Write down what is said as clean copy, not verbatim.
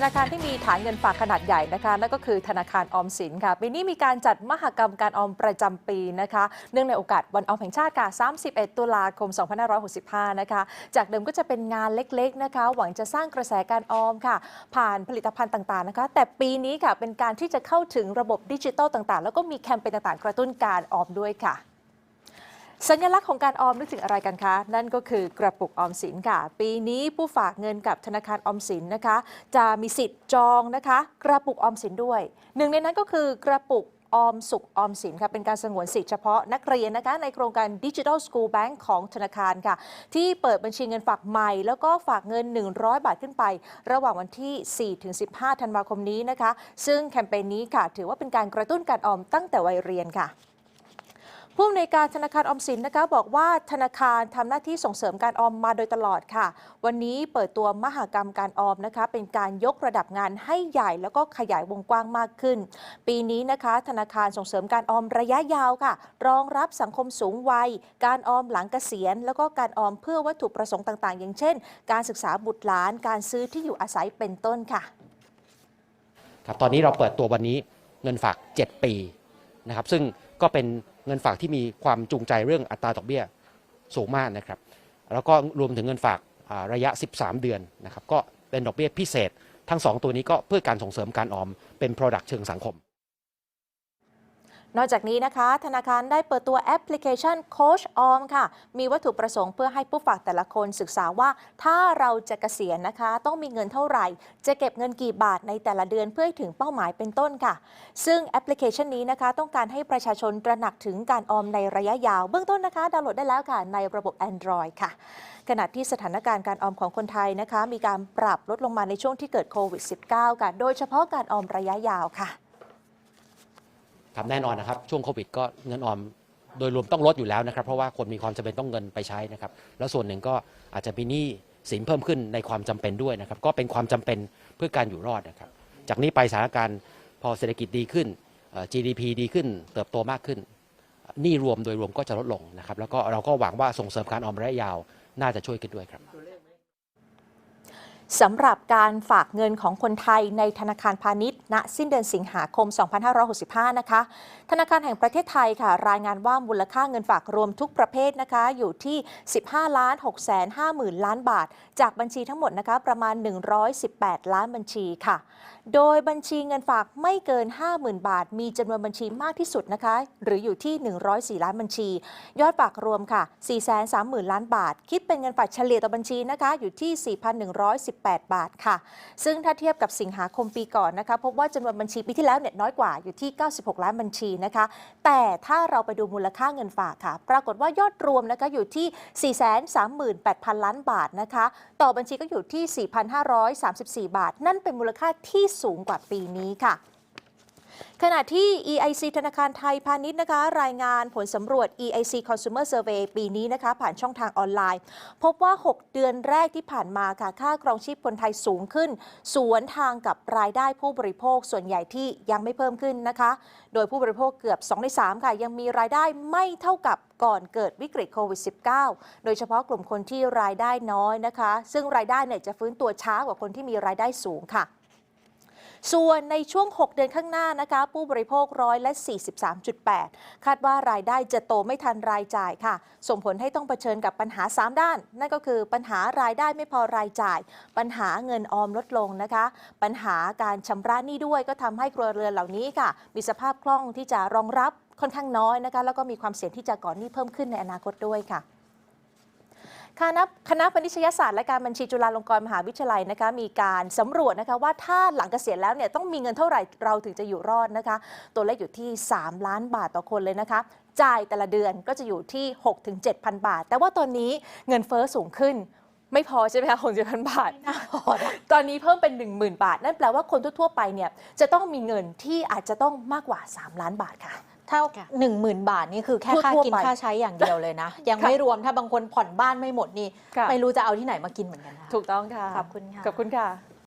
นาคารที่มีฐานเงินฝากขนาดใหญ่นะคะนั่นก็คือธนาคารออมสินค่ะปีนี้มีการจัดมหกรรมการออมประจำปีนะคะเนื่องในโอกาสวันออมแห่งชาติค่ะ31 ตุลาคม 2565 นะคะจากเดิมก็จะเป็นงานเล็กๆนะคะหวังจะสร้างกระแสการออมค่ะผ่านผลิตภัณฑ์ต่างๆนะคะแต่ปีนี้ค่ะเป็นการที่จะเข้าถึงระบบดิจิทัลต่างๆแล้วก็มีแคมเปญต่างๆกระตุ้นการออมด้วยค่ะสัญลักษณ์ของการออมนึกถึงอะไรกันคะนั่นก็คือกระปุกออมสินค่ะปีนี้ผู้ฝากเงินกับธนาคารออมสินนะคะจะมีสิทธิ์จองนะคะกระปุกออมสินด้วยหนึ่งในนั้นก็คือกระปุกออมสุขออมสินค่ะเป็นการสงวนสิทธิ์เฉพาะนักเรียนนะคะในโครงการ Digital School Bank ของธนาคารค่ะที่เปิดบัญชีเงินฝากใหม่แล้วก็ฝากเงิน100 บาทขึ้นไประหว่างวันที่ 4-15 ธันวาคมนี้นะคะซึ่งแคมเปญนี้ค่ะถือว่าเป็นการกระตุ้นการออมตั้งแต่วัยเรียนค่ะผู้อำนวยการธนาคารออมสินนะคะบอกว่าธนาคารทำหน้าที่ส่งเสริมการออมมาโดยตลอดค่ะวันนี้เปิดตัวมหกรรมการออมนะคะเป็นการยกระดับงานให้ใหญ่แล้วก็ขยายวงกว้างมากขึ้นปีนี้นะคะธนาคารส่งเสริมการออมระยะยาวค่ะรองรับสังคมสูงวัยการออมหลังเกษียณแล้วก็การออมเพื่อวัตถุประสงค์ต่างๆอย่างเช่นการศึกษาบุตรหลานการซื้อที่อยู่อาศัยเป็นต้นค่ะครับตอนนี้เราเปิดตัววันนี้เงินฝาก7 ปีนะครับซึ่งก็เป็นเงินฝากที่มีความจูงใจเรื่องอัตราดอกเบี้ยสูงมากนะครับแล้วก็รวมถึงเงินฝากระยะ13 เดือนนะครับก็เป็นดอกเบี้ยพิเศษทั้ง2ตัวนี้ก็เพื่อการส่งเสริมการออมเป็น Product เชิงสังคมนอกจากนี้นะคะธนาคารได้เปิดตัวแอปพลิเคชันโค้ชออมค่ะมีวัตถุประสงค์เพื่อให้ผู้ฝากแต่ละคนศึกษาว่าถ้าเราจะเกษียณนะคะต้องมีเงินเท่าไหร่จะเก็บเงินกี่บาทในแต่ละเดือนเพื่อให้ถึงเป้าหมายเป็นต้นค่ะซึ่งแอปพลิเคชันนี้นะคะต้องการให้ประชาชนตระหนักถึงการออมในระยะยาวเบื้องต้นนะคะดาวน์โหลดได้แล้วค่ะในระบบ Android ค่ะขณะที่สถานการณ์การออมของคนไทยนะคะมีการปรับลดลงมาในช่วงที่เกิดโควิด -19 ค่ะโดยเฉพาะการออมระยะยาวค่ะแน่นอนนะครับช่วงโควิดก็เงินออมโดยรวมต้องลดอยู่แล้วนะครับเพราะว่าคนมีความจำเป็นต้องเงินไปใช้นะครับแล้วส่วนหนึ่งก็อาจจะมีหนี้สินเพิ่มขึ้นในความจำเป็นด้วยนะครับก็เป็นความจำเป็นเพื่อการอยู่รอดนะครับจากนี้ไปสถานการณ์พอเศรษฐกิจดีขึ้น GDP ดีขึ้นเติบโตมากขึ้นหนี้รวมโดยรวมก็จะลดลงนะครับแล้วก็เราก็หวังว่าส่งเสริมการออมระยะยาวน่าจะช่วยกันด้วยครับสำหรับการฝากเงินของคนไทยในธนาคารพาณิชย์ณสิ้นเดือนสิงหาคม 2565 นะคะธนาคารแห่งประเทศไทยค่ะรายงานว่ามูลค่าเงินฝากรวมทุกประเภทนะคะอยู่ที่ 15,650,000 ล้านบาทจากบัญชีทั้งหมดนะคะประมาณ 118 ล้านบัญชีค่ะโดยบัญชีเงินฝากไม่เกิน 50,000 บาทมีจำนวนบัญชีมากที่สุดนะคะหรืออยู่ที่ 104 ล้านบัญชียอดฝากรวมค่ะ 430,000 ล้านบาทคิดเป็นเงินฝากเฉลี่ยต่อบัญชีนะคะอยู่ที่ 4,118 บาทค่ะซึ่งถ้าเทียบกับสิงหาคมปีก่อนนะคะพบว่าจำนวนบัญชีปีที่แล้วเนี่ยน้อยกว่าอยู่ที่ 96 ล้านบัญชีนะคะแต่ถ้าเราไปดูมูลค่าเงินฝากค่ะปรากฏว่ายอดรวมนะคะอยู่ที่ 438,000 ล้านบาทนะคะต่อบัญชีก็อยู่ที่ 4,534 บาทนั่นเป็นมูลค่าที่สูงกว่าปีนี้ค่ะขณะที่ EIC ธนาคารไทยพาณิชย์นะคะรายงานผลสำรวจ EIC Consumer Survey ปีนี้นะคะผ่านช่องทางออนไลน์พบว่า 6 เดือนแรกที่ผ่านมาค่ะค่าครองชีพคนไทยสูงขึ้นสวนทางกับรายได้ผู้บริโภคส่วนใหญ่ที่ยังไม่เพิ่มขึ้นนะคะโดยผู้บริโภคเกือบ2 ใน 3ค่ะยังมีรายได้ไม่เท่ากับก่อนเกิดวิกฤตโควิด -19 โดยเฉพาะกลุ่มคนที่รายได้น้อยนะคะซึ่งรายได้เนี่ยจะฟื้นตัวช้ากว่าคนที่มีรายได้สูงค่ะส่วนในช่วง 6 เดือนข้างหน้านะคะผู้บริโภค43.8%คาดว่ารายได้จะโตไม่ทันรายจ่ายค่ะส่งผลให้ต้องเผชิญกับปัญหา3ด้านนั่นก็คือปัญหารายได้ไม่พอรายจ่ายปัญหาเงินออมลดลงนะคะปัญหาการชำระหนี้ด้วยก็ทำให้ครัวเรือนเหล่านี้ค่ะมีสภาพคล่องที่จะรองรับค่อนข้างน้อยนะคะแล้วก็มีความเสี่ยงที่จะก่อหนี้เพิ่มขึ้นในอนาคตด้วยค่ะคณะพาณิชยศาสตร์และการบัญชีจุฬาลงกรณ์มหาวิทยาลัยนะคะมีการสำรวจนะคะว่าถ้าหลังเกษียณแล้วเนี่ยต้องมีเงินเท่าไหร่เราถึงจะอยู่รอดนะคะตัวเลขอยู่ที่3 ล้านบาทต่อคนเลยนะคะจ่ายแต่ละเดือนก็จะอยู่ที่ 6-7,000 บาทแต่ว่าตอนนี้เงินเฟ้อสูงขึ้นไม่พอใช่ไหมคะ6-7,000 บาทตอนนี้เพิ่มเป็น 10,000 บาทนั่นแปลว่าคนทั่วๆไปเนี่ยจะต้องมีเงินที่อาจจะต้องมากกว่า3 ล้านบาทค่ะเท่า 10,000 บาทนี่คือแค่ค่ากินค่าใช้อย่างเดียวเลยนะยังไม่รวมถ้าบางคนผ่อนบ้านไม่หมดนี่ไม่รู้จะเอาที่ไหนมากินเหมือนกันค่ะถูกต้องค่ะขอบคุณค่ะขอบคุณค่ะ